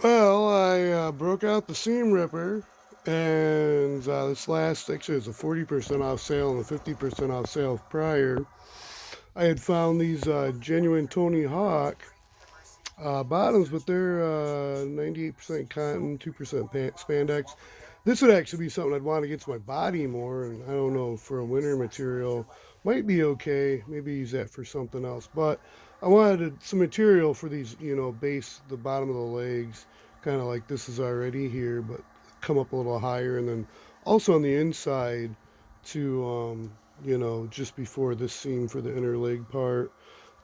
Well, I broke out the seam ripper, and this last actually it was a 40% off sale and a 50% off sale prior. I had found these genuine Tony Hawk bottoms, but they're 98% cotton, 2% spandex. This would actually be something I'd want against my body more, and I don't know, for a winter material, might be okay. Maybe use that for something else. But I wanted some material for these, base, the bottom of the legs, kind of like this is already here, but come up a little higher, and then also on the inside to, just before this seam for the inner leg part,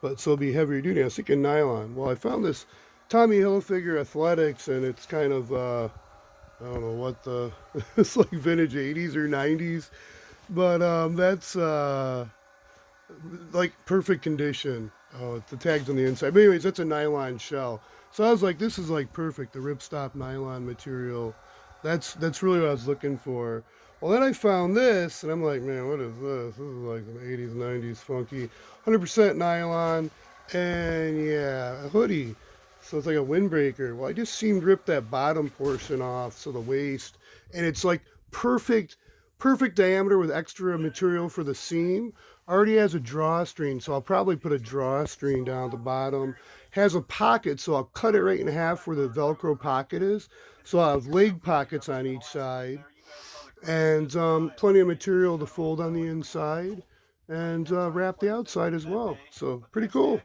but so it'll be heavier duty. I was thinking nylon. Well, I found this Tommy Hilfiger Athletics, and it's kind of I don't know what the it's like vintage '80s or '90s, but that's like perfect condition. Oh, the tags on the inside. But anyways, that's a nylon shell. So I was like, this is like perfect. The ripstop nylon material. That's really what I was looking for. Well, then I found this, and I'm like, man, what is this? This is like the '80s, '90s funky, 100% nylon, and yeah, a hoodie. So it's like a windbreaker. Well, I just seemed to rip that bottom portion off, so the waist, and it's like perfect diameter with extra material for the seam. Already has a drawstring, so I'll probably put a drawstring down at the bottom. Has a pocket, so I'll cut it right in half where the Velcro pocket is. So I'll have leg pockets on each side, and plenty of material to fold on the inside, and wrap the outside as well. So pretty cool.